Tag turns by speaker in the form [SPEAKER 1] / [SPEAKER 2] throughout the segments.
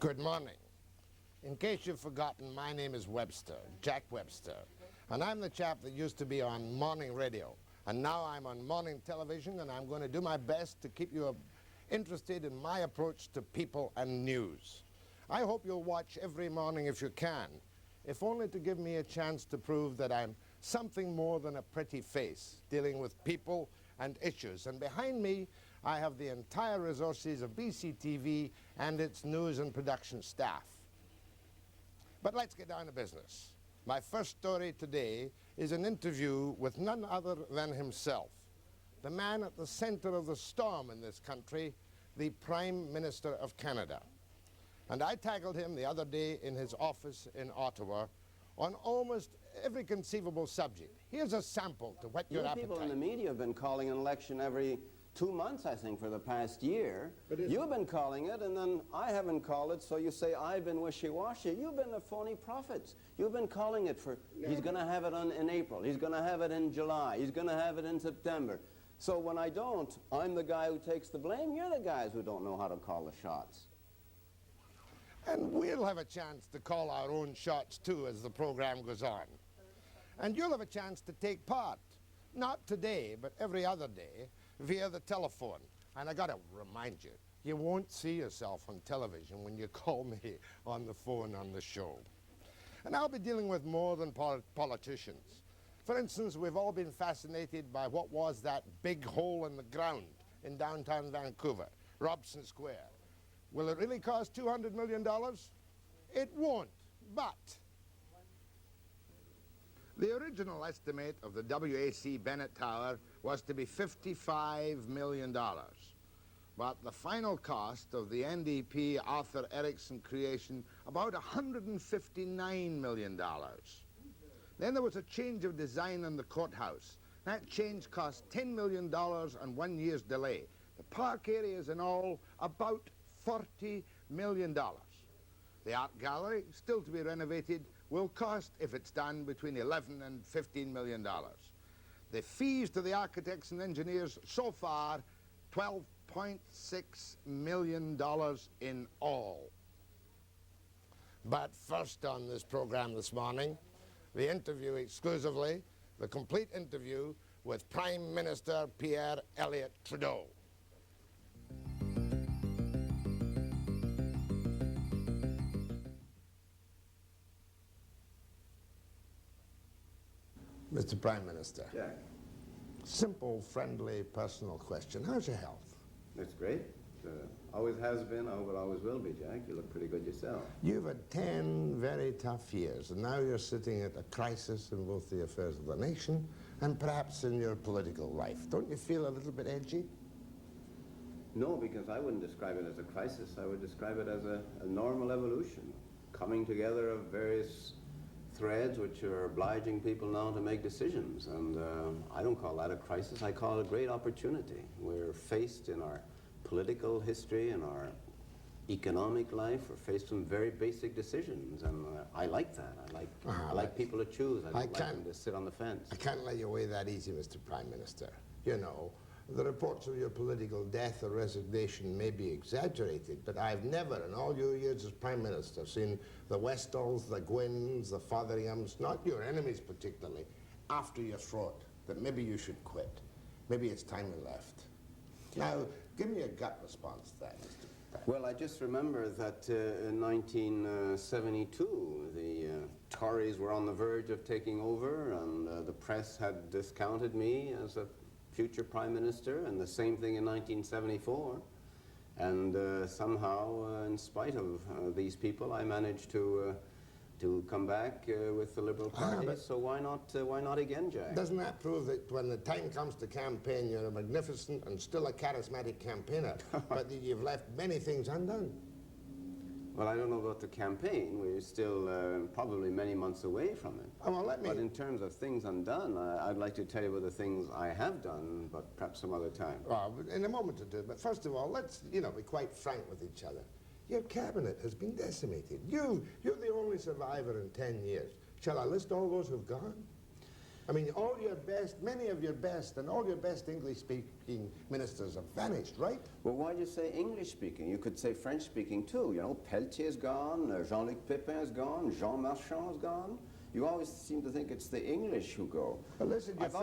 [SPEAKER 1] Good morning. In case you've forgotten, my name is Webster, Jack Webster, and I'm the chap that used to be on morning radio, and now I'm on morning television, and I'm going to do my best to keep you interested in my approach to people and news. I hope you'll watch every morning if you can, if only to give me a chance to prove that I'm something more than a pretty face, dealing with people and issues. And behind me, I have the entire resources of BCTV and its news and production staff. But let's get down to business. My first story today is an interview with none other than himself, the man at the center of the storm in this country, the Prime Minister of Canada. And I tackled him the other day in his office in Ottawa on almost every conceivable subject. Here's a sample to whet your appetite.
[SPEAKER 2] People in the media have been calling an election every 2 months, I think, for the past year. You've been calling it, and then I haven't called it, so you say I've been wishy-washy. You've been the phony prophets. You've been calling it for, he's going to have it in April, he's going to have it in July, he's going to have it in September. So when I don't, I'm the guy who takes the blame. You're the guys who don't know how to call the shots.
[SPEAKER 1] And we'll have a chance to call our own shots, too, as the program goes on. And you'll have a chance to take part, not today, but every other day, via the telephone. And I gotta remind you, you won't see yourself on television when you call me on the phone on the show. And I'll be dealing with more than politicians. For instance, we've all been fascinated by what was that big hole in the ground in downtown Vancouver, Robson Square. Will it really cost $200 million? It won't, but the original estimate of the WAC Bennett Tower was to be $55 million. But the final cost of the NDP Arthur Erickson creation, about $159 million. Then there was a change of design in the courthouse. That change cost $10 million and 1 year's delay. The park areas in all, about $40 million. The art gallery, still to be renovated, will cost, if it's done, between $11 and $15 million. The fees to the architects and engineers so far, $12.6 million in all. But first on this program this morning, the interview exclusively, the complete interview with Prime Minister Pierre Trudeau. Mr. Prime Minister.
[SPEAKER 2] Jack.
[SPEAKER 1] Simple, friendly, personal question. How's your health?
[SPEAKER 2] That's great. Always has been, I hope it always will be, Jack. You look pretty good yourself.
[SPEAKER 1] You've had 10 very tough years, and now you're sitting at a crisis in both the affairs of the nation and perhaps in your political life. Don't you feel a little bit edgy?
[SPEAKER 2] No, because I wouldn't describe it as a crisis. I would describe it as a normal evolution, coming together of various threads which are obliging people now to make decisions. And I don't call that a crisis. I call it a great opportunity. We're faced in our political history and our economic life, we're faced with some very basic decisions, and I like that. I like people to choose. I don't like them to sit on the fence.
[SPEAKER 1] I can't let you away that easy, Mr. Prime Minister. You know, the reports of your political death or resignation may be exaggerated, but I've never, in all your years as Prime Minister, seen the Westerls, the Gwynns, the Fotheringhams, not your enemies particularly, after your throat that maybe you should quit. Maybe it's time we left. Now, give me a gut response to that, Mr. Prime.
[SPEAKER 2] Well, I just remember that in 1972, the Tories were on the verge of taking over, and the press had discounted me as a future Prime Minister, and the same thing in 1974. And somehow, in spite of these people, I managed to come back with the Liberal Party. So why not again, Jack?
[SPEAKER 1] Doesn't that prove that when the time comes to campaign, you're a magnificent and still a charismatic campaigner, but that you've left many things undone?
[SPEAKER 2] Well, I don't know about the campaign. We're still probably many months away from it.
[SPEAKER 1] Oh, well,
[SPEAKER 2] But in terms of things undone, I'd like to tell you about the things I have done, but perhaps some other time.
[SPEAKER 1] Well, in a moment or two. But first of all, let's, be quite frank with each other. Your cabinet has been decimated. You're the only survivor in 10 years. Shall I list all those who've gone? I mean, all your best, many of your best, and all your best English-speaking ministers have vanished, right?
[SPEAKER 2] Well, why do you say English-speaking? You could say French-speaking too. You know, Pelletier's gone, Jean-Luc Pépin's gone, Jean Marchand's gone. You always seem to think it's the English who go.
[SPEAKER 1] Well, listen,
[SPEAKER 2] I've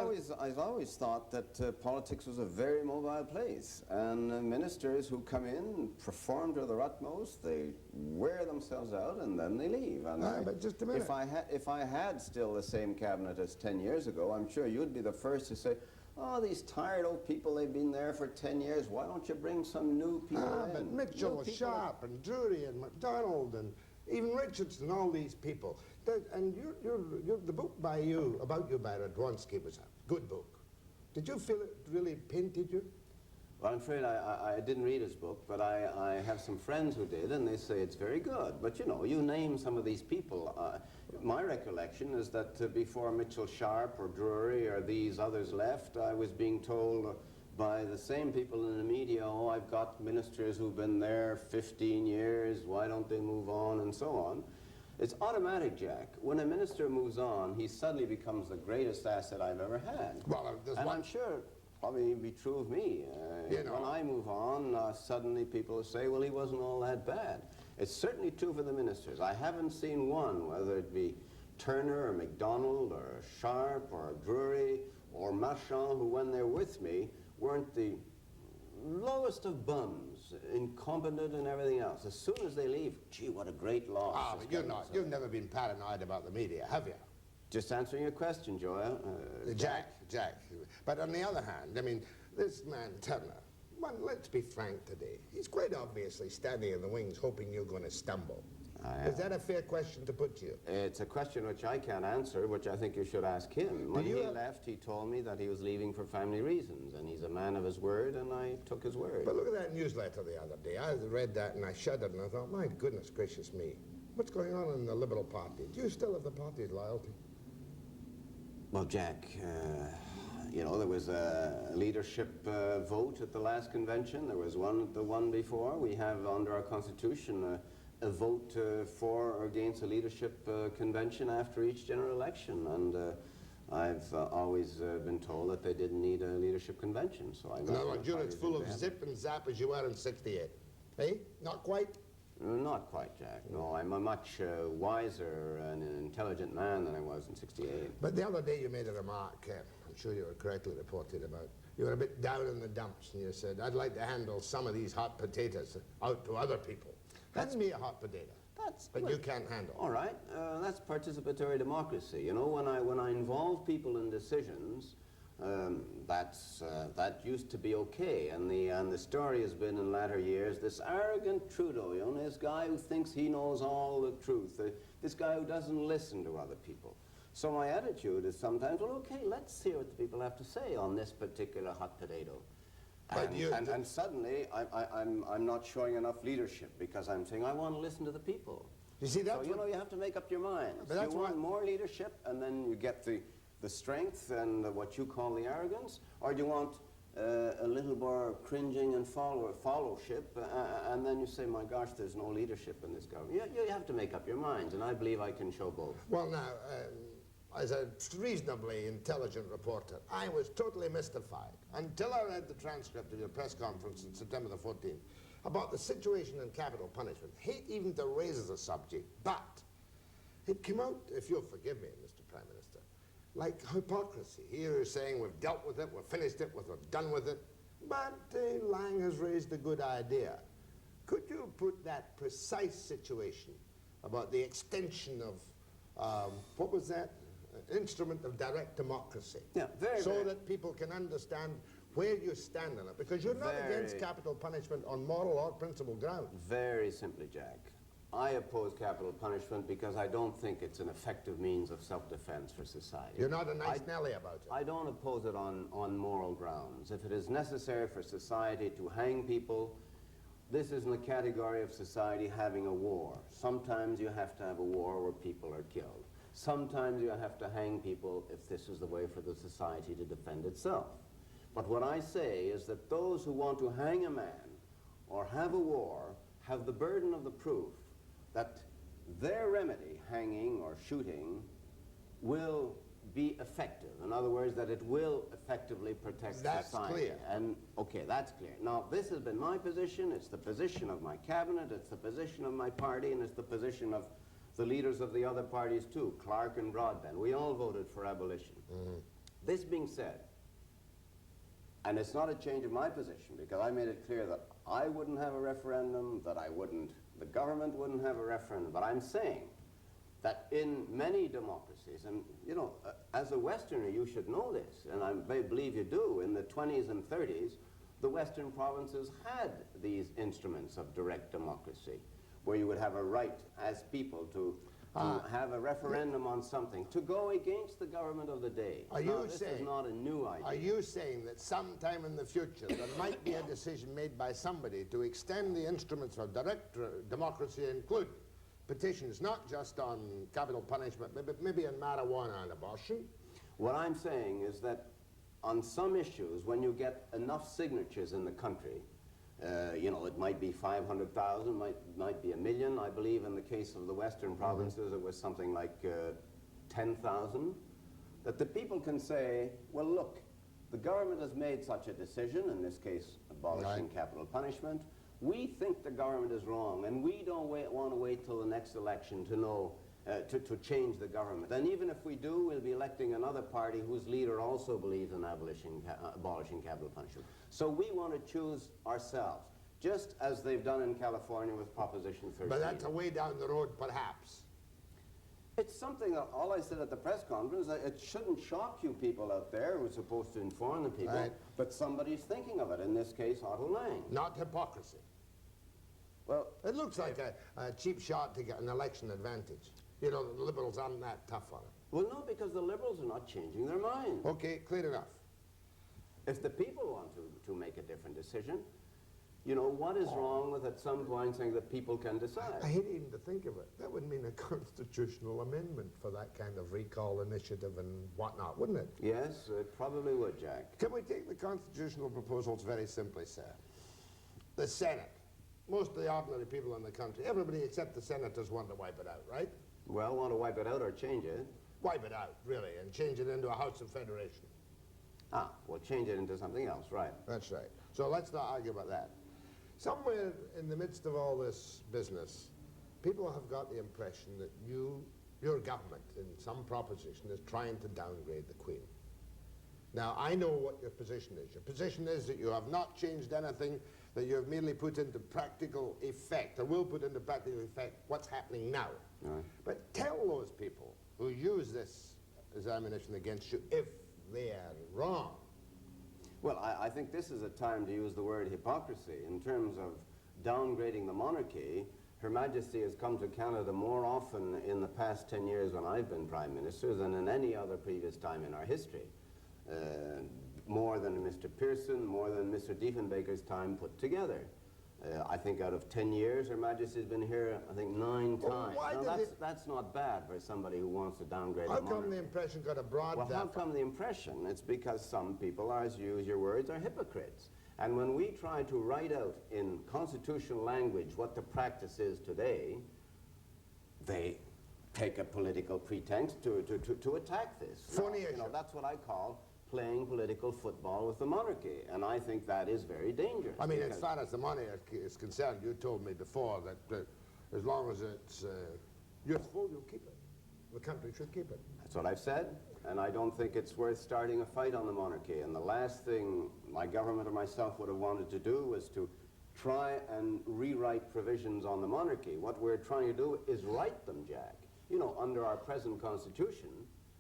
[SPEAKER 2] always thought that politics was a very mobile place, and ministers who come in perform to their utmost, they wear themselves out, and then they leave. And
[SPEAKER 1] but just a minute.
[SPEAKER 2] If I had still the same cabinet as 10 years ago, I'm sure you'd be the first to say, oh, these tired old people, they've been there for 10 years, why don't you bring some new people in?
[SPEAKER 1] But Mitchell, Sharp, and Drury, and MacDonald, and even Richardson, all these people. And the book by you, about you by Radwanski, was a good book. Did you feel it really painted you?
[SPEAKER 2] Well, I'm afraid I didn't read his book, but I have some friends who did, and they say it's very good. But you know, you name some of these people. My recollection is that before Mitchell Sharp or Drury or these others left, I was being told by the same people in the media, oh, I've got ministers who've been there 15 years, why don't they move on, and so on. It's automatic, Jack. When a minister moves on, he suddenly becomes the greatest asset I've ever had.
[SPEAKER 1] Well,
[SPEAKER 2] and I'm sure probably be true of me.
[SPEAKER 1] You know.
[SPEAKER 2] When I move on, suddenly people say, well, he wasn't all that bad. It's certainly true for the ministers. I haven't seen one, whether it be Turner or MacDonald or Sharp or Drury or Marchand, who when they're with me weren't the lowest of bums, incompetent and everything else. As soon as they leave, gee, what a great loss.
[SPEAKER 1] Ah, but you've never been paranoid about the media, have you?
[SPEAKER 2] Just answering your question, Joel.
[SPEAKER 1] Jack. But on the other hand, I mean, this man Turner, well, let's be frank today. He's quite obviously standing in the wings hoping you're going to stumble. Is that a fair question to put to you?
[SPEAKER 2] It's a question which I can't answer, which I think you should ask him. When he left, he told me that he was leaving for family reasons, and he's a man of his word, and I took his word.
[SPEAKER 1] But look at that newsletter the other day. I read that and I shuddered and I thought, my goodness gracious me, what's going on in the Liberal Party? Do you still have the party's loyalty?
[SPEAKER 2] Well, Jack, you know, there was a leadership vote at the last convention. There was one at the one before. We have, under our Constitution, a vote for or against a leadership convention after each general election. And I've always been told that they didn't need a leadership convention. So I'm
[SPEAKER 1] not you're as full of zip and zap as you were in '68. Eh? Not quite?
[SPEAKER 2] Not quite, Jack. No, I'm a much wiser and intelligent man than I was in '68.
[SPEAKER 1] But the other day you made a remark, I'm sure you were correctly reported about, you were a bit down in the dumps, and you said, I'd like to handle some of these hot potatoes out to other people. Hand me a hot potato. But you can't handle.
[SPEAKER 2] All right, that's participatory democracy. You know, when I involve people in decisions, that used to be okay, and the story has been in latter years this arrogant Trudeau, you know, this guy who thinks he knows all the truth, this guy who doesn't listen to other people. So my attitude is sometimes, well, okay, let's hear what the people have to say on this particular hot potato. And suddenly I'm not showing enough leadership because I'm saying I want to listen to the people.
[SPEAKER 1] You see, that's
[SPEAKER 2] so you know, you have to make up your mind. You want more leadership, and then you get the strength and what you call the arrogance, or do you want a little more cringing and followship, and then you say, my gosh, there's no leadership in this government. You have to make up your minds, and I believe I can show both.
[SPEAKER 1] Well, now, as a reasonably intelligent reporter, I was totally mystified until I read the transcript of your press conference on September the 14th about the situation in capital punishment. Hate even to raise the subject, but it came out, if you'll forgive me, Mr. Prime Minister, like hypocrisy. Here you're saying we've dealt with it, we've finished it, we're done with it, but Lang has raised a good idea. Could you put that precise situation about the extension of, what was that? Instrument of direct democracy.
[SPEAKER 2] Yeah,
[SPEAKER 1] so that people can understand where you stand on it, because you're not against capital punishment on moral or principle grounds.
[SPEAKER 2] Very simply, Jack, I oppose capital punishment because I don't think it's an effective means of self-defense for society.
[SPEAKER 1] You're not a nice Nelly about it.
[SPEAKER 2] I don't oppose it on moral grounds. If it is necessary for society to hang people, this is in the category of society having a war. Sometimes you have to have a war where people are killed. Sometimes you have to hang people if this is the way for the society to defend itself. But what I say is that those who want to hang a man or have a war have the burden of the proof that their remedy, hanging or shooting, will be effective. In other words, that it will effectively protect society.
[SPEAKER 1] That's clear.
[SPEAKER 2] And, okay, that's clear. Now, this has been my position, it's the position of my cabinet, it's the position of my party, and it's the position of the leaders of the other parties too, Clark and Broadbent. We all voted for abolition. This being said, and it's not a change of my position, because I made it clear that I wouldn't have a referendum, that the government wouldn't have a referendum, but I'm saying that in many democracies, and you know, as a Westerner you should know this, and I believe you do, in the 20s and 30s, the Western provinces had these instruments of direct democracy, where you would have a right as people to have a referendum on something, to go against the government of the day. This is not a new idea.
[SPEAKER 1] Are you saying that sometime in the future there might be a decision made by somebody to extend the instruments of direct democracy, include petitions, not just on capital punishment, but maybe on marijuana and abortion?
[SPEAKER 2] What I'm saying is that on some issues, when you get enough signatures in the country, you know, it might be 500,000, might be 1 million. I believe in the case of the Western provinces, it was something like 10,000. That the people can say, well, look, the government has made such a decision, in this case, abolishing capital punishment. We think the government is wrong, and we don't want to wait till the next election to know, to change the government. And even if we do, we'll be electing another party whose leader also believes in abolishing capital punishment. So we want to choose ourselves, just as they've done in California with Proposition 13.
[SPEAKER 1] But that's a way down the road, perhaps.
[SPEAKER 2] It's something that, all I said at the press conference, it shouldn't shock you people out there who are supposed to inform the people, but somebody's thinking of it, in this case, Otto Lang.
[SPEAKER 1] Not hypocrisy.
[SPEAKER 2] Well,
[SPEAKER 1] it looks like a cheap shot to get an election advantage. You know, the Liberals aren't that tough on it.
[SPEAKER 2] Well, no, because the Liberals are not changing their mind.
[SPEAKER 1] Okay, clear enough.
[SPEAKER 2] If the people want to make a different decision, you know, what is wrong with at some point saying that people can decide?
[SPEAKER 1] I hate even to think of it. That would mean a constitutional amendment for that kind of recall initiative and whatnot, wouldn't it?
[SPEAKER 2] Yes, it probably would, Jack.
[SPEAKER 1] Can we take the constitutional proposals very simply, sir? The Senate. Most of the ordinary people in the country, everybody except the senators want to wipe it out, right?
[SPEAKER 2] Well, want to wipe it out or change it?
[SPEAKER 1] Wipe it out, really, and change it into a House of Federation.
[SPEAKER 2] Ah, well, change it into something else, right.
[SPEAKER 1] That's right. So let's not argue about that. Somewhere in the midst of all this business, people have got the impression that your government, in some proposition, is trying to downgrade the Queen. Now, I know what your position is. Your position is that you have not changed anything, that you have merely put into practical effect, or will put into practical effect, what's happening now.
[SPEAKER 2] Right.
[SPEAKER 1] But tell those people who use this as ammunition against you if they are wrong.
[SPEAKER 2] Well, I think this is a time to use the word hypocrisy. In terms of downgrading the monarchy, Her Majesty has come to Canada more often in the past 10 years when I've been Prime Minister than in any other previous time in our history. More than Mr. Pearson, more than Mr. Diefenbaker's time put together. I think out of 10 years, Her Majesty's been here, I think, 9 times. Now, that's not bad for somebody who wants to downgrade the monarchy.
[SPEAKER 1] How come the impression got abroad?
[SPEAKER 2] Well, how come the impression? It's because some people, as you use your words, are hypocrites. And when we try to write out in constitutional language what the practice is today, they take a political pretext to attack this.
[SPEAKER 1] Funny issue.
[SPEAKER 2] You know, that's what I call playing political football with the monarchy, and I think that is very dangerous.
[SPEAKER 1] I mean, as far as the money is concerned, you told me before that as long as it's useful, you'll keep it. The country should keep it.
[SPEAKER 2] That's what I've said, and I don't think it's worth starting a fight on the monarchy. And the last thing my government or myself would have wanted to do was to try and rewrite provisions on the monarchy. What we're trying to do is write them, Jack. You know, under our present constitution,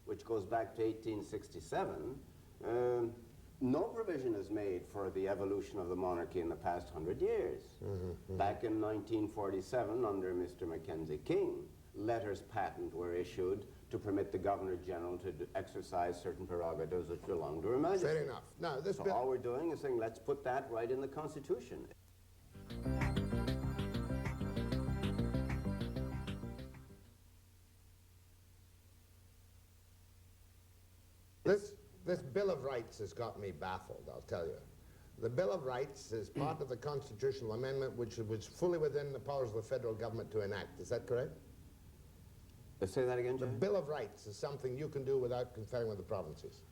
[SPEAKER 2] which goes back to 1867, no provision is made for the evolution of the monarchy in the past 100 years. Back in 1947, under Mr. Mackenzie King, letters patent were issued to permit the Governor-General to exercise certain prerogatives which belong to Her Majesty.
[SPEAKER 1] Fair enough. Now, this
[SPEAKER 2] so all we're doing is saying, let's put that right in the Constitution.
[SPEAKER 1] This Bill of Rights has got me baffled, I'll tell you. The Bill of Rights is part of the constitutional amendment which was fully within the powers of the federal government to enact. Is that correct?
[SPEAKER 2] Say that again,
[SPEAKER 1] The
[SPEAKER 2] Jack?
[SPEAKER 1] Bill of Rights is something you can do without conferring with the provinces.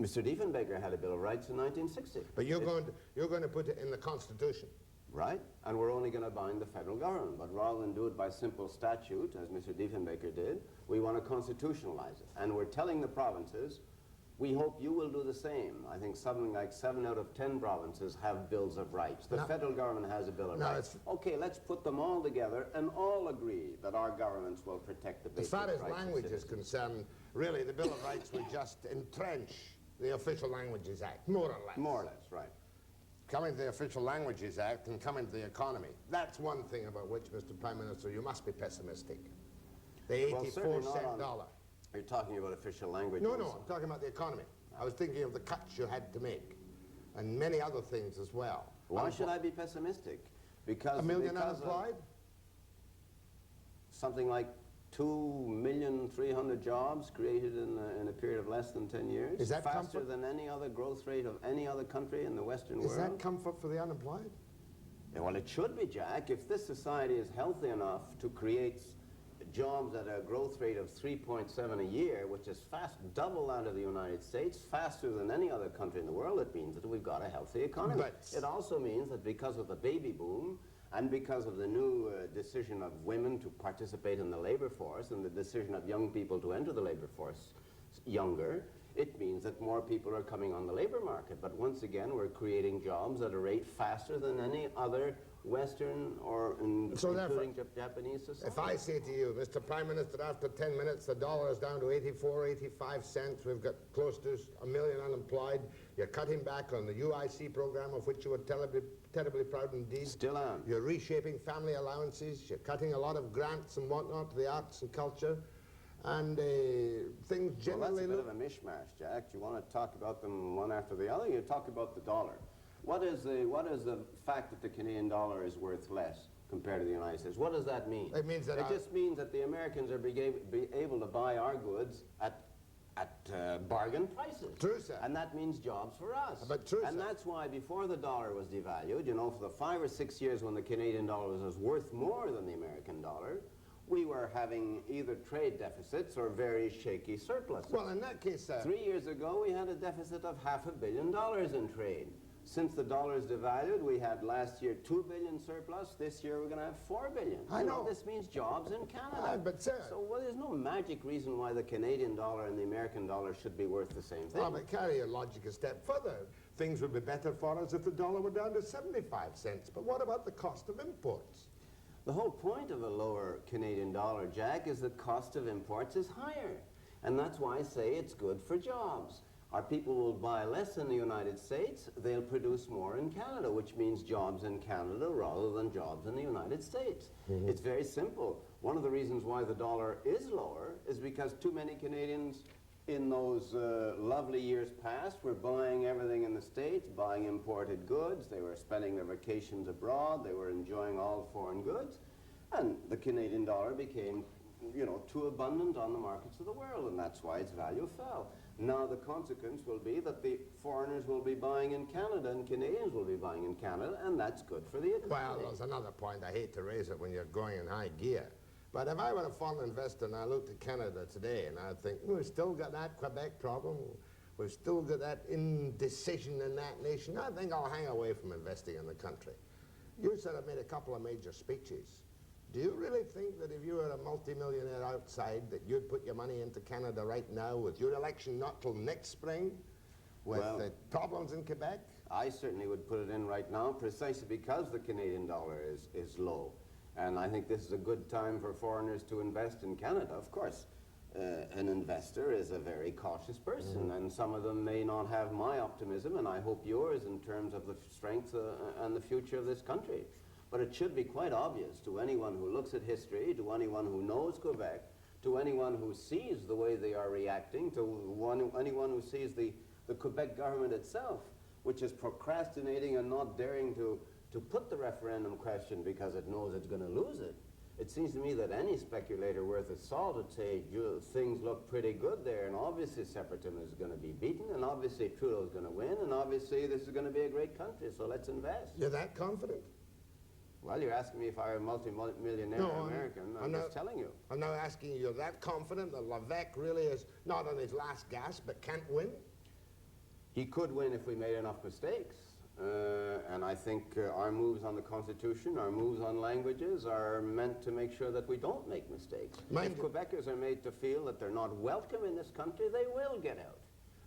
[SPEAKER 2] Mr. Diefenbaker had a Bill of Rights in 1960.
[SPEAKER 1] But you're going to put it in the Constitution.
[SPEAKER 2] Right, and we're only going to bind the federal government. But rather than do it by simple statute, as Mr. Diefenbaker did, we want to constitutionalize it. And we're telling the provinces, we hope you will do the same. I think something like 7 out of 10 provinces have bills of rights. The federal government has a bill of rights. Okay, let's put them all together and all agree that our governments will protect the basic rights.
[SPEAKER 1] As far as language is concerned, really the Bill of Rights would just entrench the Official Languages Act, more or less.
[SPEAKER 2] More or less, right.
[SPEAKER 1] Coming to the Official Languages Act and coming to the economy, that's one thing about which, Mr. Prime Minister, you must be pessimistic. The 84-cent dollar.
[SPEAKER 2] You're talking about official languages.
[SPEAKER 1] No, I'm talking about the economy. I was thinking of the cuts you had to make, and many other things as well.
[SPEAKER 2] Why should I be pessimistic? Because
[SPEAKER 1] 1 million unemployed?
[SPEAKER 2] Something like 2,300,000 jobs created in a period of less than 10 years.
[SPEAKER 1] Is that
[SPEAKER 2] faster than any other growth rate of any other country in the Western world?
[SPEAKER 1] Is that comfort for the unemployed?
[SPEAKER 2] Yeah, well, it should be, Jack. If this society is healthy enough to create jobs at a growth rate of 3.7 a year, which is double that of the United States, faster than any other country in the world, it means that we've got a healthy economy.
[SPEAKER 1] But
[SPEAKER 2] it also means that because of the baby boom, and because of the new decision of women to participate in the labor force and the decision of young people to enter the labor force younger, it means that more people are coming on the labor market. But once again, we're creating jobs at a rate faster than any other Western or including Japanese society.
[SPEAKER 1] If I say to you, Mr. Prime Minister, after 10 minutes, the dollar is down to 84, 85 cents. We've got close to 1 million unemployed. You're cutting back on the UIC program, of which you were terribly proud indeed.
[SPEAKER 2] Still am.
[SPEAKER 1] You're reshaping family allowances. You're cutting a lot of grants and whatnot to the arts and culture. And things generally
[SPEAKER 2] look... Well, that's a bit of a mishmash, Jack. You want to talk about them one after the other? You talk about the dollar. What is the fact that the Canadian dollar is worth less compared to the United States? What does that mean?
[SPEAKER 1] It means that
[SPEAKER 2] it just means that the Americans are be able to buy our goods at bargain prices.
[SPEAKER 1] True, sir.
[SPEAKER 2] And that means jobs for us.
[SPEAKER 1] But true,
[SPEAKER 2] and
[SPEAKER 1] sir.
[SPEAKER 2] that's why before the dollar was devalued, you know, for the 5 or 6 years when the Canadian dollar was worth more than the American dollar, we were having either trade deficits or very shaky surpluses.
[SPEAKER 1] Well, in that case,
[SPEAKER 2] 3 years ago, we had a deficit of $500 million in trade. Since the dollar's devalued, we had last year $2 billion surplus. This year, we're going to have $4 billion.
[SPEAKER 1] I know.
[SPEAKER 2] This means jobs in Canada.
[SPEAKER 1] But, sir...
[SPEAKER 2] So, well, there's no magic reason why the Canadian dollar and the American dollar should be worth the same thing.
[SPEAKER 1] Oh, but carry your logic a step further. Things would be better for us if the dollar were down to 75 cents. But what about the cost of imports?
[SPEAKER 2] The whole point of a lower Canadian dollar, Jack, is that cost of imports is higher. And that's why I say it's good for jobs. Our people will buy less in the United States, they'll produce more in Canada, which means jobs in Canada rather than jobs in the United States. Mm-hmm. It's very simple. One of the reasons why the dollar is lower is because too many Canadians in those lovely years past were buying everything in the States, buying imported goods, they were spending their vacations abroad, they were enjoying all foreign goods, and the Canadian dollar became, you know, too abundant on the markets of the world, and that's why its value fell. Now the consequence will be that the foreigners will be buying in Canada and Canadians will be buying in Canada, and that's good for the economy.
[SPEAKER 1] Well, there's another point. I hate to raise it when you're going in high gear. But if I were a foreign investor and I looked at Canada today and I think, we've still got that Quebec problem, we've still got that indecision in that nation, I think I'll hang away from investing in the country. You sort of made a couple of major speeches. Do you really think that if you were a multimillionaire outside that you'd put your money into Canada right now with your election not till next spring, with the problems in Quebec?
[SPEAKER 2] I certainly would put it in right now precisely because the Canadian dollar is low. And I think this is a good time for foreigners to invest in Canada. Of course, an investor is a very cautious person, and some of them may not have my optimism, and I hope yours, in terms of the strength and the future of this country. But it should be quite obvious to anyone who looks at history, to anyone who knows Quebec, to anyone who sees the way they are reacting, to anyone who sees the Quebec government itself, which is procrastinating and not daring to put the referendum question because it knows it's going to lose it. It seems to me that any speculator worth his salt would say things look pretty good there, and obviously separatism is going to be beaten, and obviously Trudeau's going to win, and obviously this is going to be a great country, so let's invest.
[SPEAKER 1] You're that confident?
[SPEAKER 2] Well, you're asking me if I were a multi-millionaire American. I'm just telling you.
[SPEAKER 1] I'm now asking you, you're that confident that Levesque really is not on his last gasp but can't win?
[SPEAKER 2] He could win if we made enough mistakes. And I think our moves on the Constitution, our moves on languages are meant to make sure that we don't make mistakes. If Quebecers are made to feel that they're not welcome in this country, they will get out.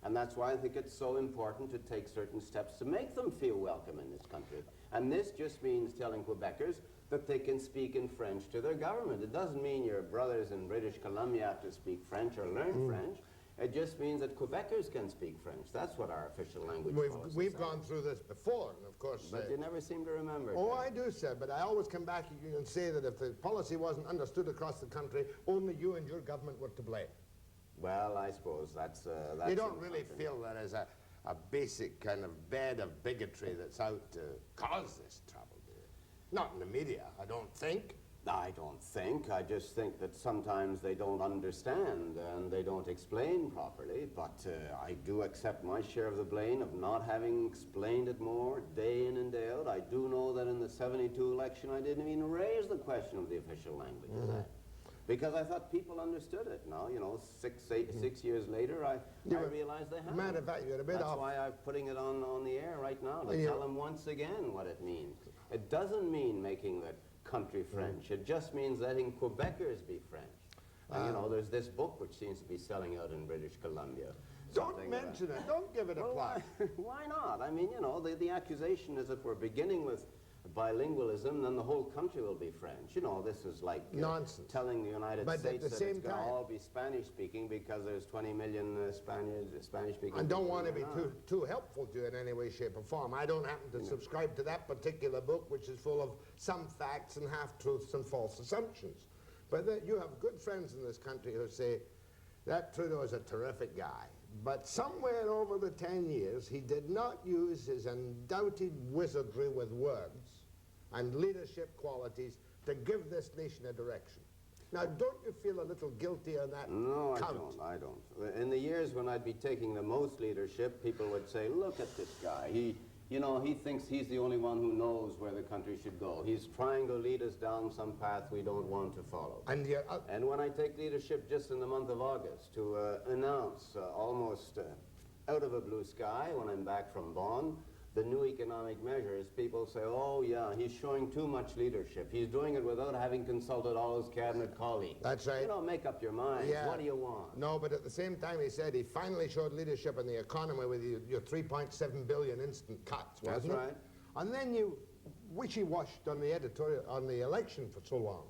[SPEAKER 2] And that's why I think it's so important to take certain steps to make them feel welcome in this country. And this just means telling Quebecers that they can speak in French to their government. It doesn't mean your brothers in British Columbia have to speak French or learn French. It just means that Quebecers can speak French. That's what our official language is.
[SPEAKER 1] We've gone through this before, and of course...
[SPEAKER 2] But you never seem to remember.
[SPEAKER 1] Oh, I do, sir, but I always come back and say that if the policy wasn't understood across the country, only you and your government were to blame.
[SPEAKER 2] Well, I suppose that's
[SPEAKER 1] you don't really feel that as a basic kind of bed of bigotry that's out to cause this trouble, do you? Not in the media, I don't think.
[SPEAKER 2] I don't think. I just think that sometimes they don't understand and they don't explain properly. But I do accept my share of the blame of not having explained it more day in and day out. I do know that in the '72 election I didn't even raise the question of the official languages. Because I thought people understood it. Now, you know, 6 years later, I realize they haven't.
[SPEAKER 1] Matter of fact, you're a bit off.
[SPEAKER 2] That's why I'm putting it on the air right now, to tell them once again what it means. It doesn't mean making the country French. It just means letting Quebecers be French. And, you know, there's this book which seems to be selling out in British Columbia.
[SPEAKER 1] Don't mention it. Don't give it a plug.
[SPEAKER 2] Why not? I mean, you know, the accusation is if we're beginning with bilingualism, then the whole country will be French. You know, this is like
[SPEAKER 1] nonsense.
[SPEAKER 2] Telling the United States that it's going to all be Spanish-speaking because there's 20 million Spanish-speaking.
[SPEAKER 1] I don't want to be too helpful to you in any way, shape, or form. I don't happen to subscribe to that particular book, which is full of some facts and half-truths and false assumptions. But you have good friends in this country who say, that Trudeau is a terrific guy. But somewhere over the 10 years, he did not use his undoubted wizardry with words and leadership qualities to give this nation a direction. Now, don't you feel a little guilty on that count?
[SPEAKER 2] No, I don't. In the years when I'd be taking the most leadership, people would say, look at this guy. You know, he thinks he's the only one who knows where the country should go. He's trying to lead us down some path we don't want to follow. And when I take leadership just in the month of August to announce almost out of a blue sky when I'm back from Bonn, the new economic measures, people say, oh yeah, he's showing too much leadership. He's doing it without having consulted all his cabinet colleagues.
[SPEAKER 1] That's right.
[SPEAKER 2] You know, make up your mind. Yeah. What do you want?
[SPEAKER 1] No, but at the same time he said he finally showed leadership in the economy with your 3.7 billion instant cuts, wasn't it?
[SPEAKER 2] That's right.
[SPEAKER 1] And then you wishy-washed on the editorial, on the election for so long.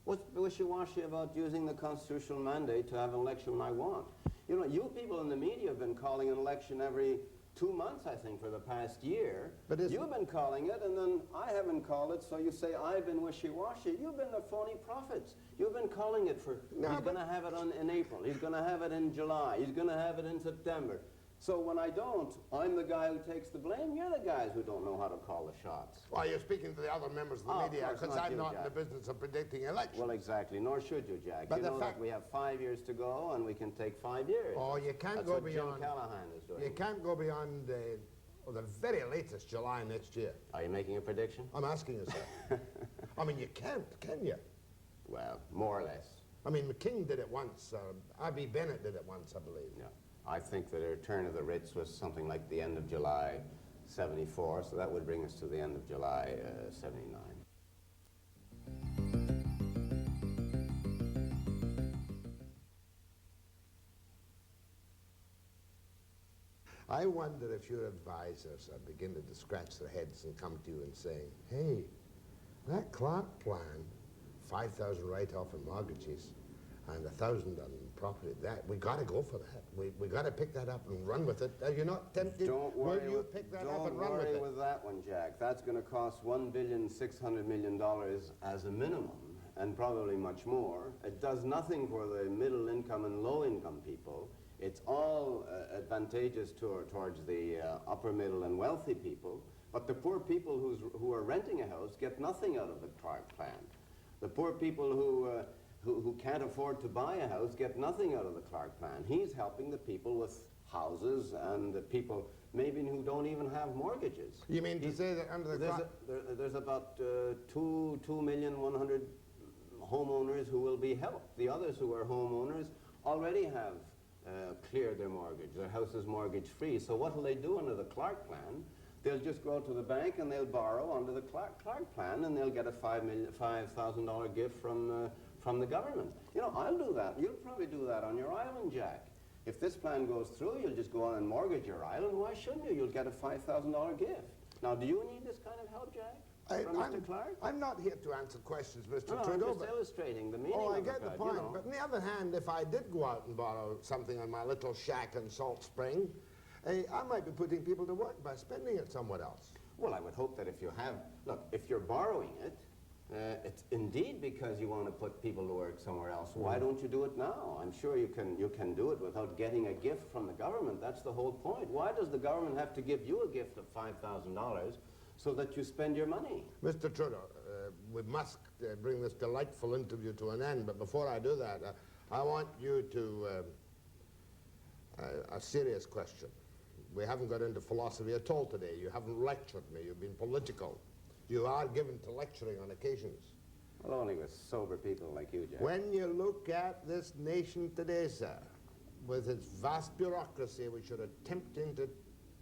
[SPEAKER 2] What's wishy-washy about using the constitutional mandate to have an election when I want? You know, you people in the media have been calling an election every 2 months, I think, for the past year. But you've been calling it, and then I haven't called it, so you say I've been wishy-washy. You've been the phony prophets. You've been calling it for, he's going to have it in April, he's going to have it in July, he's going to have it in September. So when I don't, I'm the guy who takes the blame. You're the guys who don't know how to call the shots.
[SPEAKER 1] Well, you're speaking to the other members of the media, because I'm not in the business of predicting elections.
[SPEAKER 2] Well, exactly, nor should you, Jack. But you know that we have 5 years to go, and we can take 5 years.
[SPEAKER 1] Oh, you can't go beyond...
[SPEAKER 2] Jim Callahan is doing.
[SPEAKER 1] You can't go beyond the very latest July next year.
[SPEAKER 2] Are you making a prediction?
[SPEAKER 1] I'm asking you, sir. I mean, you can't, can you?
[SPEAKER 2] Well, more or less.
[SPEAKER 1] I mean, McKing did it once. R.B. Bennett did it once, I believe.
[SPEAKER 2] Yeah. I think the return of the writs was something like the end of July 74, so that would bring us to the end of July 79.
[SPEAKER 1] I wonder if your advisors are beginning to scratch their heads and come to you and say, hey, that Clark plan, 5,000 write-off on mortgages and 1,000 on property, we got to go for that. We got to pick that up and run with it. Are you not tempted?
[SPEAKER 2] Don't worry.
[SPEAKER 1] Will you pick that up and run with it?
[SPEAKER 2] Don't worry with that one, Jack. That's going to cost $1,600,000,000 as a minimum, and probably much more. It does nothing for the middle income and low income people. It's all advantageous towards the upper middle and wealthy people, but the poor people who are renting a house get nothing out of the Clark plan. The poor people who can't afford to buy a house get nothing out of the Clark plan. He's helping the people with houses and the people maybe who don't even have mortgages.
[SPEAKER 1] You mean to say that under the...
[SPEAKER 2] There's about 2,100,000 homeowners who will be helped. The others who are homeowners already have cleared their mortgage. Their house is mortgage free. So what will they do under the Clark plan? They'll just go to the bank and they'll borrow under the Clark plan, and they'll get a $5,000 gift from the government. You know, I'll do that. You'll probably do that on your island, Jack. If this plan goes through, you'll just go on and mortgage your island. Why shouldn't you? You'll get a $5,000 gift. Now, do you need this kind of help, Jack? From Mr. Clark?
[SPEAKER 1] I'm not here to answer questions, Mr.
[SPEAKER 2] No,
[SPEAKER 1] Trudeau.
[SPEAKER 2] I'm just illustrating the meaning
[SPEAKER 1] Oh, I
[SPEAKER 2] of
[SPEAKER 1] get the
[SPEAKER 2] it,
[SPEAKER 1] point.
[SPEAKER 2] you know.
[SPEAKER 1] But on the other hand, if I did go out and borrow something on my little shack in Salt Spring, I might be putting people to work by spending it somewhere else.
[SPEAKER 2] Well, I would hope that if you have, look, if you're borrowing it, it's indeed because you want to put people to work somewhere else. Why don't you do it now? I'm sure you can do it without getting a gift from the government. That's the whole point. Why does the government have to give you a gift of $5,000 so that you spend your money?
[SPEAKER 1] Mr. Trudeau, we must bring this delightful interview to an end, but before I do that, I want you to, a serious question. We haven't got into philosophy at all today. You haven't lectured me. You've been political. You are given to lecturing on occasions.
[SPEAKER 2] Well, only with sober people like you, Jack.
[SPEAKER 1] When you look at this nation today, sir, with its vast bureaucracy, which you're attempting to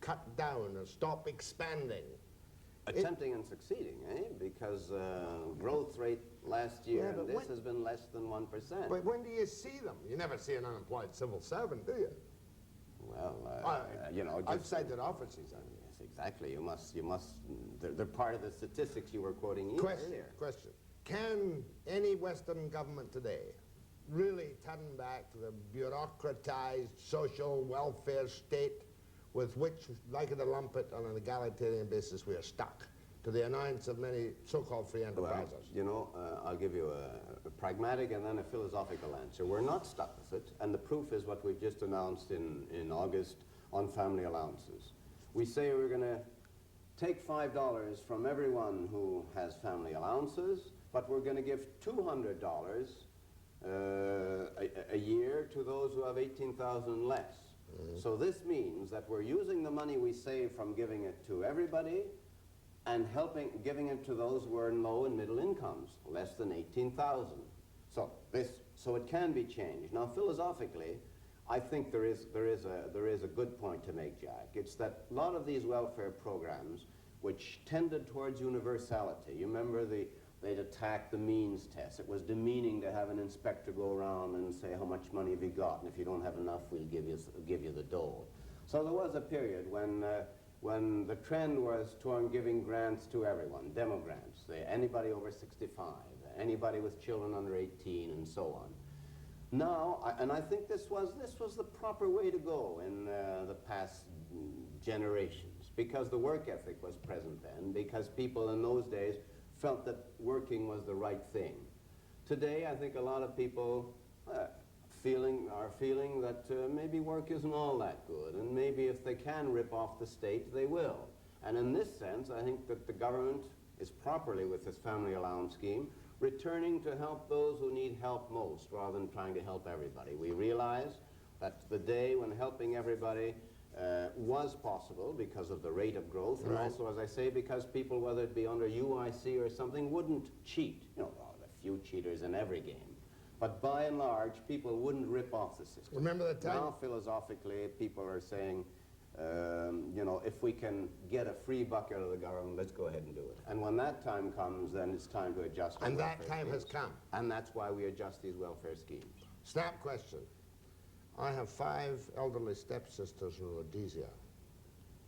[SPEAKER 1] cut down and stop expanding.
[SPEAKER 2] Attempting and succeeding, eh? Because growth rate last year and this has been less than 1%.
[SPEAKER 1] But when do you see them? You never see an unemployed civil servant, do you?
[SPEAKER 2] Well, you know,
[SPEAKER 1] outside their offices.
[SPEAKER 2] Yes, exactly. You must. They're part of the statistics you were quoting earlier.
[SPEAKER 1] Question. Can any Western government today really turn back to the bureaucratized social welfare state with which, like the lumpet, on an egalitarian basis, we are stuck, to the annoyance of many so-called free enterprises?
[SPEAKER 2] Well, you know, I'll give you a pragmatic and then a philosophical answer. We're not stuck with it, and the proof is what we've just announced in August on family allowances. We say we're going to take $5 from everyone who has family allowances, but we're going to give $200 a year to those who have $18,000 less. So this means that we're using the money we save from giving it to everybody and giving it to those who are in low and middle incomes, less than 18,000. So it can be changed. Now, philosophically, I think there is a good point to make, Jack. It's that a lot of these welfare programs, which tended towards universality. You remember they'd attack the means test. It was demeaning to have an inspector go around and say, how much money have you got? And if you don't have enough, we'll give you the dole. So there was a period when the trend was toward giving grants to everyone, demo grants, anybody over 65, anybody with children under 18, and so on. Now, and I think this was the proper way to go in the past generations, because the work ethic was present then, because people in those days felt that working was the right thing. Today, I think a lot of people are feeling that maybe work isn't all that good, and maybe if they can rip off the state, they will. And in this sense, I think that the government is properly, with this family allowance scheme, returning to help those who need help most, rather than trying to help everybody. We realize that the day when helping everybody was possible because of the rate of growth, and also, as I say, because people, whether it be under UIC or something, wouldn't cheat. You know, well, a few cheaters in every game. But by and large, people wouldn't rip off the system.
[SPEAKER 1] Remember that time?
[SPEAKER 2] Now, philosophically, people are saying, you know, if we can get a free buck out of the government, let's go ahead and do it. And when that time comes, then it's time to adjust our
[SPEAKER 1] And
[SPEAKER 2] welfare
[SPEAKER 1] that time
[SPEAKER 2] schemes.
[SPEAKER 1] has come.
[SPEAKER 2] And that's why we adjust these welfare schemes.
[SPEAKER 1] Snap question. I have 5 elderly stepsisters in Rhodesia.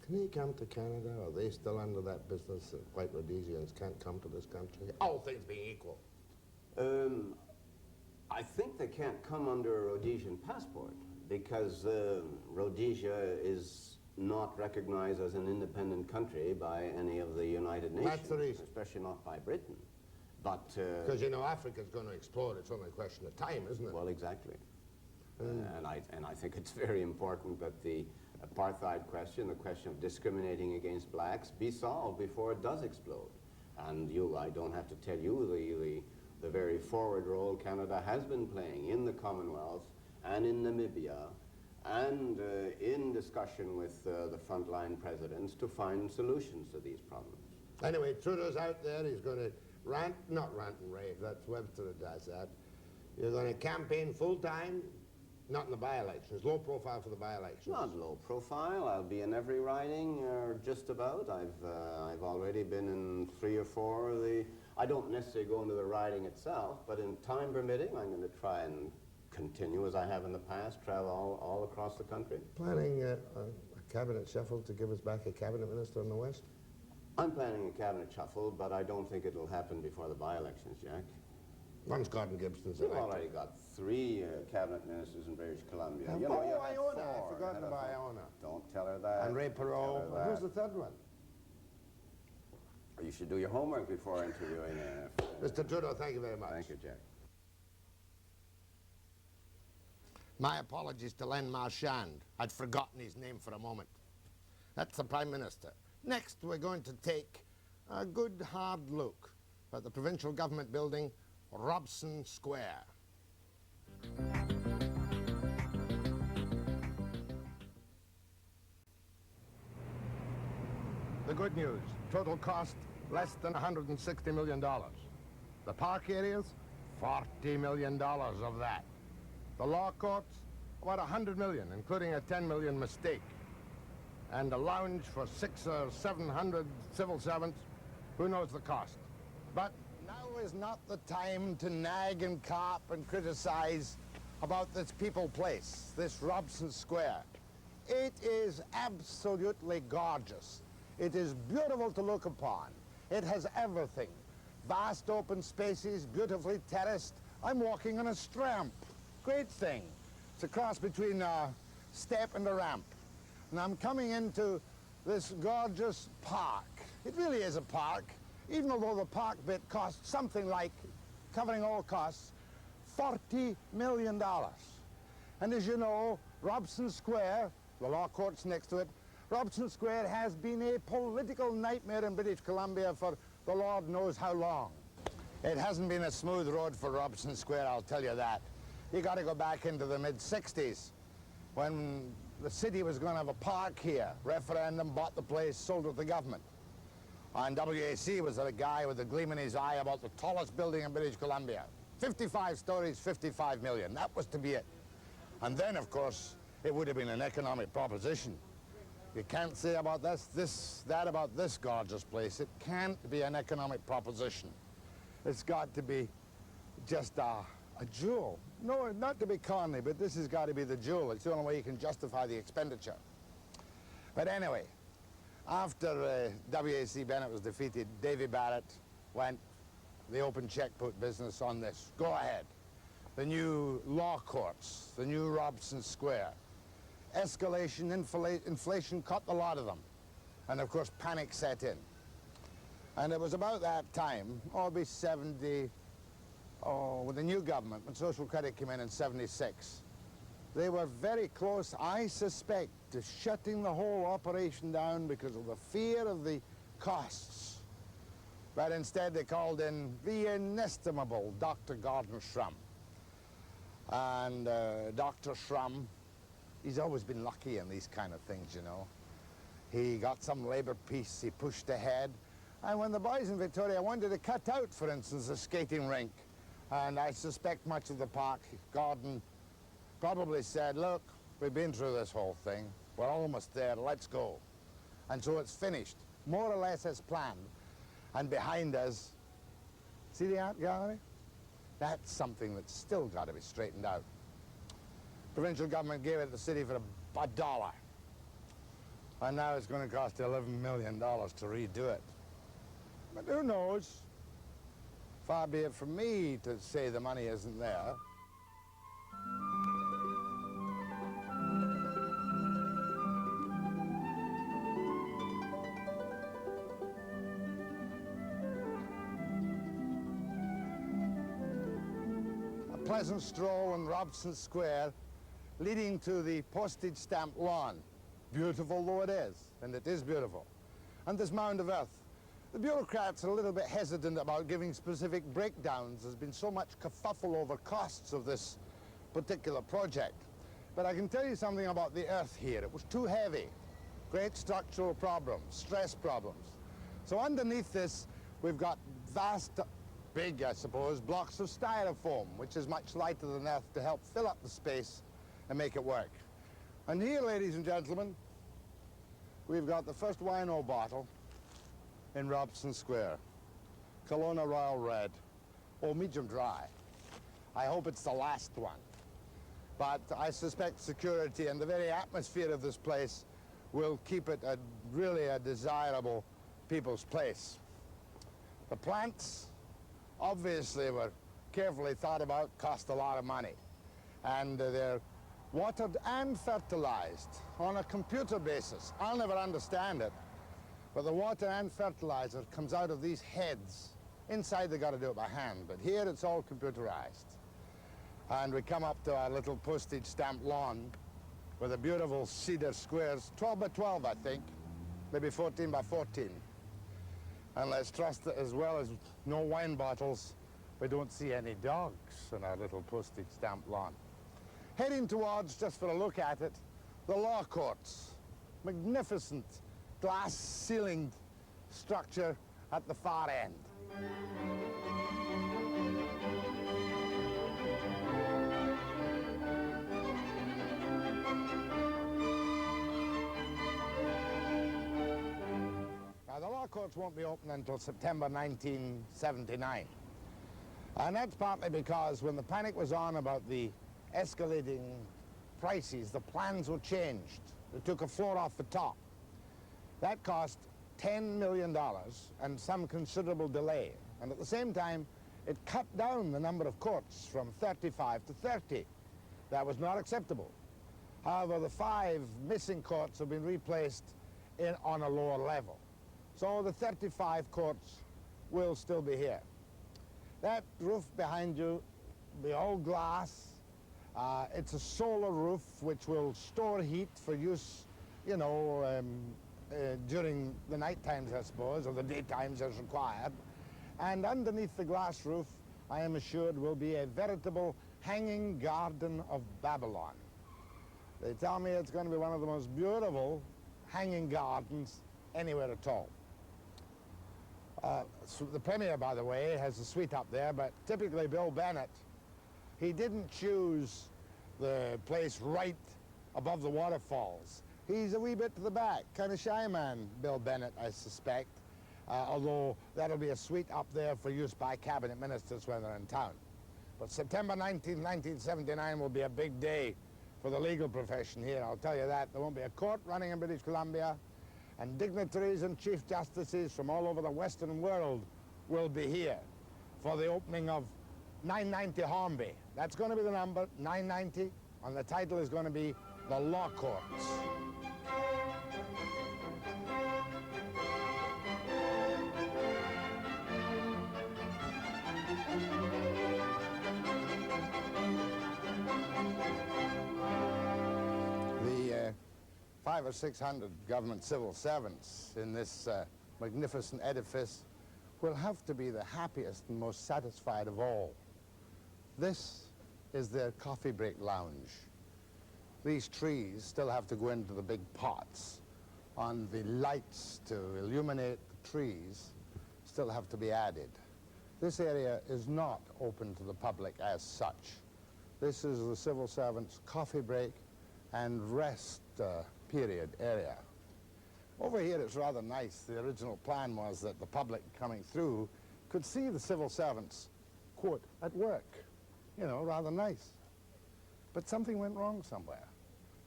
[SPEAKER 1] Can they come to Canada? Are they still under that business that white Rhodesians can't come to this country? All things being equal.
[SPEAKER 2] I think they can't come under a Rhodesian passport because Rhodesia is not recognized as an independent country by any of the United Nations.
[SPEAKER 1] That's the reason.
[SPEAKER 2] Especially not by Britain. But
[SPEAKER 1] because, you know, Africa's going to explode. It's only a question of time, isn't it?
[SPEAKER 2] well, exactly. And I think it's very important that the apartheid question, the question of discriminating against blacks, be solved before it does explode. And I don't have to tell you the very forward role Canada has been playing in the Commonwealth and in Namibia and in discussion with the frontline presidents to find solutions to these problems.
[SPEAKER 1] Anyway, Trudeau's out there. He's going to not rant and rave. That's Webster that does that. You're going to campaign full-time, not in the by-elections, low profile for the by-elections.
[SPEAKER 2] Not low profile. I'll be in every riding, or just about. I've already been in 3 or 4 of the... I don't necessarily go into the riding itself, but in time permitting, I'm going to try and continue, as I have in the past, travel all across the country.
[SPEAKER 1] Planning a cabinet shuffle to give us back a cabinet minister in the West?
[SPEAKER 2] I'm planning a cabinet shuffle, but I don't think it'll happen before the by-elections, Jack.
[SPEAKER 1] Once Gordon Gibson's
[SPEAKER 2] You've
[SPEAKER 1] elected.
[SPEAKER 2] already got 3 cabinet ministers in British Columbia.
[SPEAKER 1] Oh,
[SPEAKER 2] you know, you had
[SPEAKER 1] Iona.
[SPEAKER 2] 4.
[SPEAKER 1] I've forgotten about Iona.
[SPEAKER 2] Don't tell her that.
[SPEAKER 1] And Ray
[SPEAKER 2] Don't tell
[SPEAKER 1] Perot.
[SPEAKER 2] her that.
[SPEAKER 1] Who's the third one?
[SPEAKER 2] You should do your homework before interviewing
[SPEAKER 1] Mr. Trudeau, thank you very much.
[SPEAKER 2] Thank you, Jack.
[SPEAKER 1] My apologies to Len Marchand. I'd forgotten his name for a moment. That's the Prime Minister. Next, we're going to take a good hard look at the provincial government building, Robson Square. The good news, total cost less than $160 million. The park areas, $40 million of that. The law courts, about $100 million, including a $10 million mistake. And a lounge for 600 or 700 civil servants, who knows the cost. But now is not the time to nag and carp and criticize about this people place, this Robson Square. It is absolutely gorgeous. It is beautiful to look upon. It has everything. Vast open spaces, beautifully terraced. I'm walking on a stramp. Great thing. It's a cross between a step and a ramp. And I'm coming into this gorgeous park. It really is a park, even although the park bit costs something like, covering all costs, $40 million. And as you know, Robson Square, the law court's next to it, Robson Square has been a political nightmare in British Columbia for the Lord knows how long. It hasn't been a smooth road for Robson Square, I'll tell you that. You got to go back into the mid-60s when the city was going to have a park here. Referendum, bought the place, sold it to the government. And WAC was a guy with a gleam in his eye about the tallest building in British Columbia. 55 stories, 55 million. That was to be it. And then, of course, it would have been an economic proposition. You can't say about that about this gorgeous place. It can't be an economic proposition. It's got to be just a jewel. No, not to be corny, but this has got to be the jewel. It's the only way you can justify the expenditure. But anyway, after WAC Bennett was defeated, Davy Barrett went the open check put business on this. Go ahead. The new law courts, the new Robson Square. Escalation, inflation caught the lot of them. And of course, panic set in. And it was about that time, it'll be 70, with the new government, when Social Credit came in 76. They were very close, I suspect, to shutting the whole operation down because of the fear of the costs. But instead they called in the inestimable Dr. Gordon Shrum. And Dr. Shrum, he's always been lucky in these kind of things, you know. He got some labor peace, he pushed ahead. And when the boys in Victoria wanted to cut out, for instance, a skating rink, and I suspect much of the park, Gordon probably said, look, we've been through this whole thing. We're almost there, let's go. And so it's finished, more or less as planned. And behind us, see the art gallery? That's something that's still got to be straightened out. Provincial government gave it to the city for $1. And now it's going to cost $11 million to redo it. But who knows? Far be it from me to say the money isn't there. A pleasant stroll in Robson Square leading to the postage stamp lawn. Beautiful though it is, and it is beautiful. And this mound of earth. The bureaucrats are a little bit hesitant about giving specific breakdowns. There's been so much kerfuffle over costs of this particular project. But I can tell you something about the earth here. It was too heavy. Great structural problems, stress problems. So underneath this, we've got vast, big, I suppose, blocks of styrofoam, which is much lighter than earth, to help fill up the space and make it work. And here, ladies and gentlemen, we've got the first wino bottle in Robson Square. Kelowna Royal Red, or medium dry. I hope it's the last one. But I suspect security and the very atmosphere of this place will keep it really a desirable people's place. The plants, obviously, were carefully thought about, cost a lot of money. And they're watered and fertilized on a computer basis. I'll never understand it, but the water and fertilizer comes out of these heads. Inside they got to do it by hand, but here it's all computerized. And we come up to our little postage stamp lawn with the beautiful cedar squares, 12 by 12, I think, maybe 14 by 14. And let's trust that, as well as no wine bottles, we don't see any dogs on our little postage stamp lawn. Heading towards, just for a look at it, the law courts. Magnificent glass-ceilinged structure at the far end. Now, the law courts won't be open until September 1979. And that's partly because when the panic was on about the escalating prices, the plans were changed. They took a floor off the top. That cost $10 million and some considerable delay. And at the same time, it cut down the number of courts from 35 to 30. That was not acceptable. However, the 5 missing courts have been replaced on a lower level. So the 35 courts will still be here. That roof behind you, be all glass. It's a solar roof which will store heat for use, you know, during the night times, I suppose, or the daytimes as required. And underneath the glass roof, I am assured, will be a veritable hanging garden of Babylon. They tell me it's going to be one of the most beautiful hanging gardens anywhere at all. So the Premier, by the way, has a suite up there, but typically Bill Bennett, he didn't choose the place right above the waterfalls. He's a wee bit to the back, kind of shy man, Bill Bennett, I suspect, although that'll be a suite up there for use by cabinet ministers when they're in town. But September 19, 1979 will be a big day for the legal profession here, I'll tell you that. There won't be a court running in British Columbia, and dignitaries and chief justices from all over the Western world will be here for the opening of 990 Hornby. That's going to be the number, 990, and the title is going to be The Law Courts. The 500 or 600 government civil servants in this magnificent edifice will have to be the happiest and most satisfied of all. This is their coffee break lounge. These trees still have to go into the big pots, and the lights to illuminate the trees still have to be added. This area is not open to the public as such. This is the civil servants' coffee break and rest period area. Over here it's rather nice. The original plan was that the public coming through could see the civil servants, quote, at work. You know, rather nice. But something went wrong somewhere,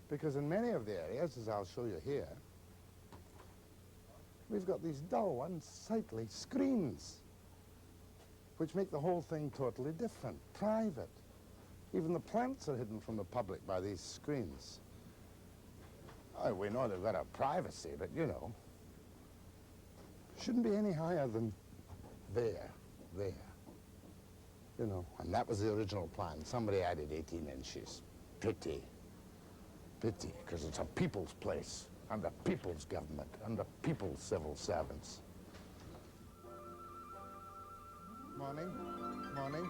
[SPEAKER 1] because in many of the areas, as I'll show you here, we've got these dull, unsightly screens, which make the whole thing totally different, private. Even the plants are hidden from the public by these screens. Oh, we know they've got a privacy, but you know, shouldn't be any higher than there. You know, and that was the original plan. Somebody added 18 inches. Pity, because it's a people's place, and the people's government, and the people's civil servants. Morning, morning.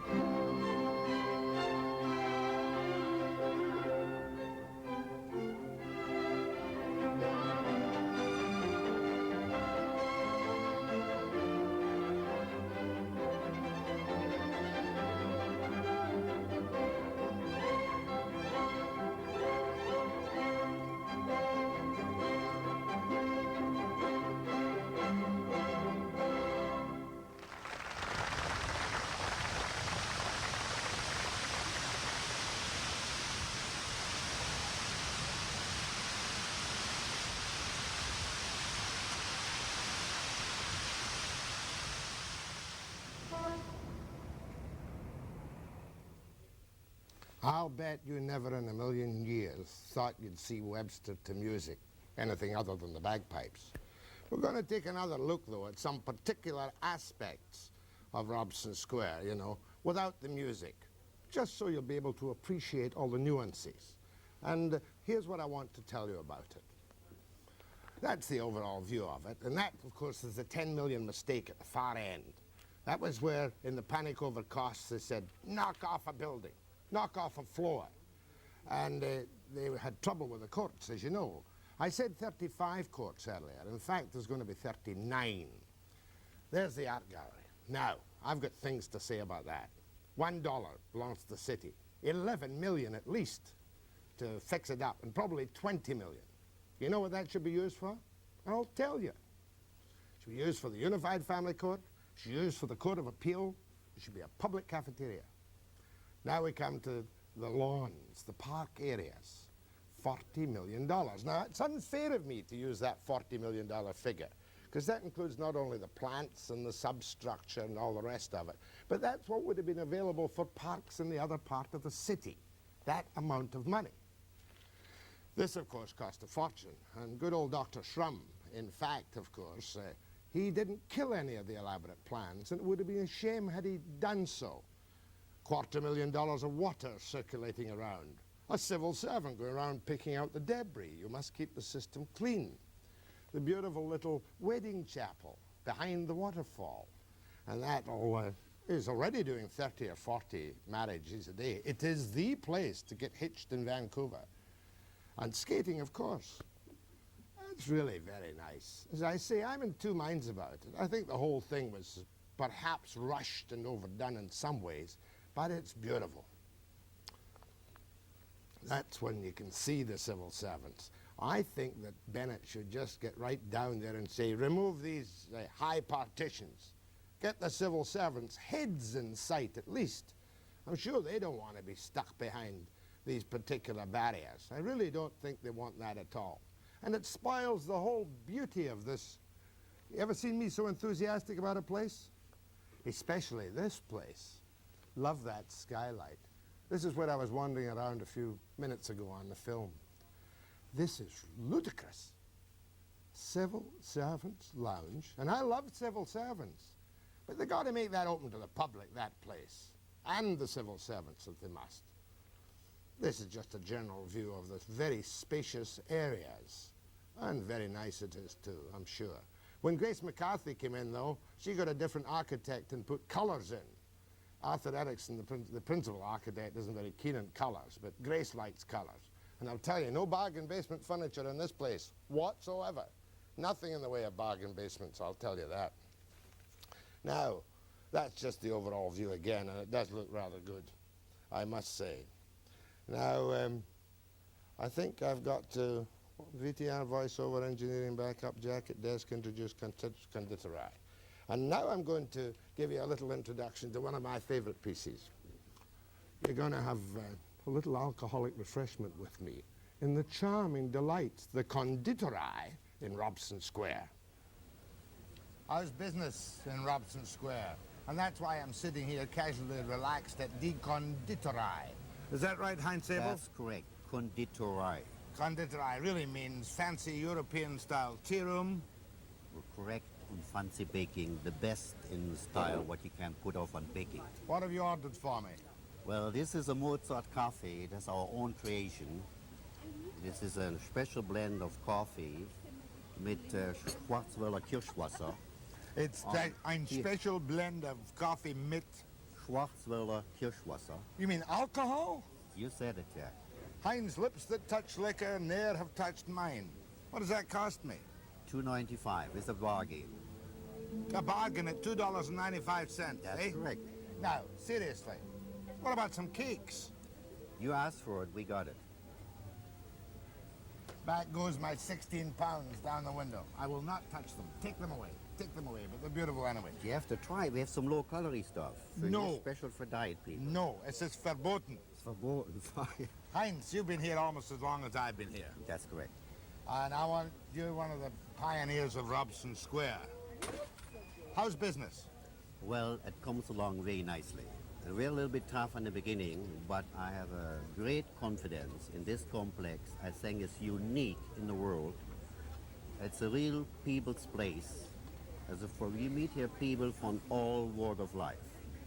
[SPEAKER 1] I'll bet you never in a million years thought you'd see Webster to music, anything other than the bagpipes. We're going to take another look, though, at some particular aspects of Robson Square, you know, without the music, just so you'll be able to appreciate all the nuances. And here's what I want to tell you about it. That's the overall view of it, and that, of course, is the 10 million mistake at the far end. That was where, in the panic over costs, they said, knock off a building, knock off a floor. And they had trouble with the courts, as you know. I said 35 courts earlier. In fact, there's going to be 39. There's the art gallery. Now, I've got things to say about that. $1 belongs to the city. 11 million at least to fix it up, and probably 20 million. You know what that should be used for? I'll tell you. It should be used for the Unified Family Court. It should be used for the Court of Appeal. It should be a public cafeteria. Now we come to the lawns, the park areas. $40 million. Now, it's unfair of me to use that $40 million figure, because that includes not only the plants and the substructure and all the rest of it, but that's what would have been available for parks in the other part of the city, that amount of money. This, of course, cost a fortune, and good old Dr. Shrum, in fact, of course, he didn't kill any of the elaborate plans, and it would have been a shame had he done so. $250,000 of water circulating around. A civil servant going around picking out the debris. You must keep the system clean. The beautiful little wedding chapel behind the waterfall. And that is already doing 30 or 40 marriages a day. It is the place to get hitched in Vancouver. And skating, of course. It's really very nice. As I say, I'm in two minds about it. I think the whole thing was perhaps rushed and overdone in some ways, but it's beautiful. That's when you can see the civil servants. I think that Bennett should just get right down there and say, remove these high partitions. Get the civil servants' heads in sight, at least. I'm sure they don't want to be stuck behind these particular barriers. I really don't think they want that at all. And it spoils the whole beauty of this. You ever seen me so enthusiastic about a place? Especially this place. Love that skylight. This is where I was wandering around a few minutes ago on the film. This is ludicrous. Civil Servants Lounge, and I love civil servants, but they've got to make that open to the public, that place, and the civil servants if they must. This is just a general view of the very spacious areas, and very nice it is too, I'm sure. When Grace McCarthy came in, though, she got a different architect and put colours in. Arthur Erickson, the principal architect, isn't very keen on colours, but Grace likes colours. And I'll tell you, no bargain basement furniture in this place whatsoever. Nothing in the way of bargain basements, I'll tell you that. Now, that's just the overall view again, and it does look rather good, I must say. Now, I think I've got to VTR voiceover, engineering, backup, jacket, desk, introduce Konditorei. And now I'm going to give you a little introduction to one of my favorite pieces. You're going to have a little alcoholic refreshment with me in the charming delights, the Konditorei in Robson Square. How's business in Robson Square? And that's why I'm sitting here casually relaxed at the Conditorei. Is that right, Heinz Abel?
[SPEAKER 3] That's correct. Konditorei.
[SPEAKER 1] Konditorei really means fancy European-style tea room.
[SPEAKER 3] We're correct on fancy baking, the best in style what you can put off on baking.
[SPEAKER 1] What have you ordered for me?
[SPEAKER 3] Well, this is a Mozart coffee. That's our own creation. This is a special blend of coffee with Schwarzwälder Kirschwasser.
[SPEAKER 1] It's ein special blend of coffee mit...
[SPEAKER 3] Schwarzwälder Kirschwasser.
[SPEAKER 1] You mean alcohol?
[SPEAKER 3] You said it, Jack.
[SPEAKER 1] Heinz lips that touch liquor ne'er have touched mine. What does that cost me?
[SPEAKER 3] $2.95 is a bargain.
[SPEAKER 1] A bargain at $2.95,
[SPEAKER 3] That's
[SPEAKER 1] eh?
[SPEAKER 3] correct.
[SPEAKER 1] Now, seriously, what about some cakes?
[SPEAKER 3] You asked for it, we got it.
[SPEAKER 1] Back goes my 16 pounds down the window. I will not touch them. Take them away. Take them away, but they're beautiful anyway.
[SPEAKER 3] You have to try. We have some low-calorie stuff. For
[SPEAKER 1] No.
[SPEAKER 3] you, special for diet people.
[SPEAKER 1] No, it says verboten.
[SPEAKER 3] It's verboten.
[SPEAKER 1] Heinz, you've been here almost as long as I've been here.
[SPEAKER 3] That's correct.
[SPEAKER 1] And I want you one of the pioneers of Robson Square. How's business?
[SPEAKER 3] Well, it comes along very nicely. And we're a little bit tough in the beginning, but I have a great confidence in this complex. I think it's unique in the world. It's a real people's place. We meet here people from all walks of life.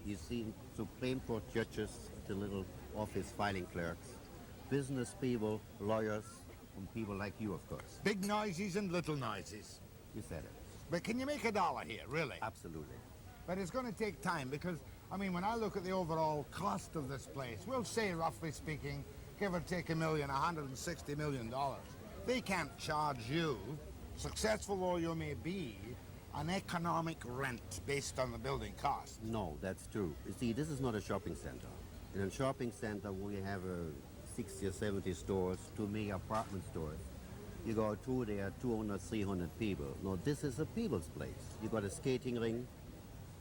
[SPEAKER 3] You see Supreme Court judges, the little office filing clerks, business people, lawyers, and people like you, of course.
[SPEAKER 1] Big noises and little noises.
[SPEAKER 3] You said it.
[SPEAKER 1] But can you make $1 here, really?
[SPEAKER 3] Absolutely.
[SPEAKER 1] But it's going to take time because, I mean, when I look at the overall cost of this place, we'll say, roughly speaking, give or take $160 million. They can't charge you, successful though you may be, an economic rent based on the building cost.
[SPEAKER 3] No, that's true. You see, this is not a shopping center. In a shopping center, we have 60 or 70 stores, 2 mega apartment stores. You go through there, 200, 300 people. No, this is a people's place. You got a skating ring,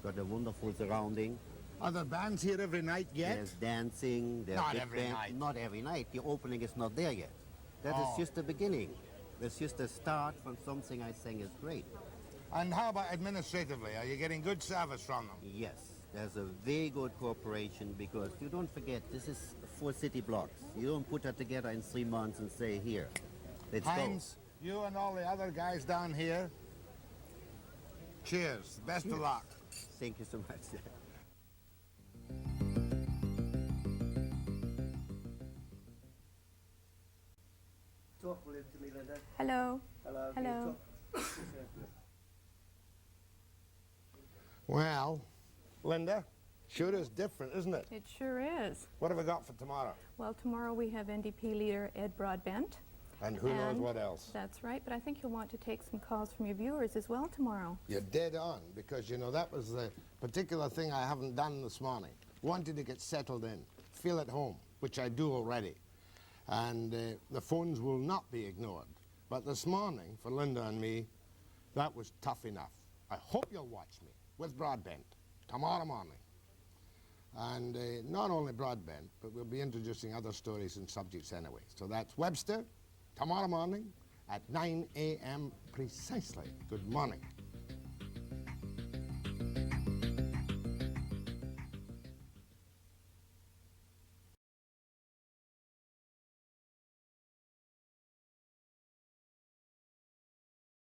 [SPEAKER 3] got a wonderful surrounding.
[SPEAKER 1] Are there bands here every night yet?
[SPEAKER 3] There's dancing. There's
[SPEAKER 1] Not
[SPEAKER 3] big
[SPEAKER 1] every
[SPEAKER 3] band.
[SPEAKER 1] night.
[SPEAKER 3] Not every night. The opening is not there yet. That is just the beginning. That's just a start from something I think is great.
[SPEAKER 1] And how about administratively? Are you getting good service from them?
[SPEAKER 3] Yes, there's a very good cooperation because you don't forget, this is 4 city blocks. You don't put that together in 3 months and say, here, let's
[SPEAKER 1] Heinz, you and all the other guys down here, cheers. Best of luck.
[SPEAKER 3] go. Thank you so much. Talk a little to me, Linda.
[SPEAKER 4] Hello.
[SPEAKER 3] Hello.
[SPEAKER 4] Hello.
[SPEAKER 1] Well, Linda, sure is different, isn't it?
[SPEAKER 4] It sure is.
[SPEAKER 1] What have we got for tomorrow?
[SPEAKER 4] Well, tomorrow we have NDP leader Ed Broadbent.
[SPEAKER 1] And who knows
[SPEAKER 4] And
[SPEAKER 1] what else?
[SPEAKER 4] That's right, but I think you'll want to take some calls from your viewers as well tomorrow.
[SPEAKER 1] You're dead on, because, you know, that was the particular thing I haven't done this morning. Wanted to get settled in, feel at home, which I do already. And the phones will not be ignored. But this morning, for Linda and me, that was tough enough. I hope you'll watch me with Broadbent tomorrow morning. And not only Broadbent, but we'll be introducing other stories and subjects anyway. So that's Webster, tomorrow morning at 9 a.m. precisely. Good morning.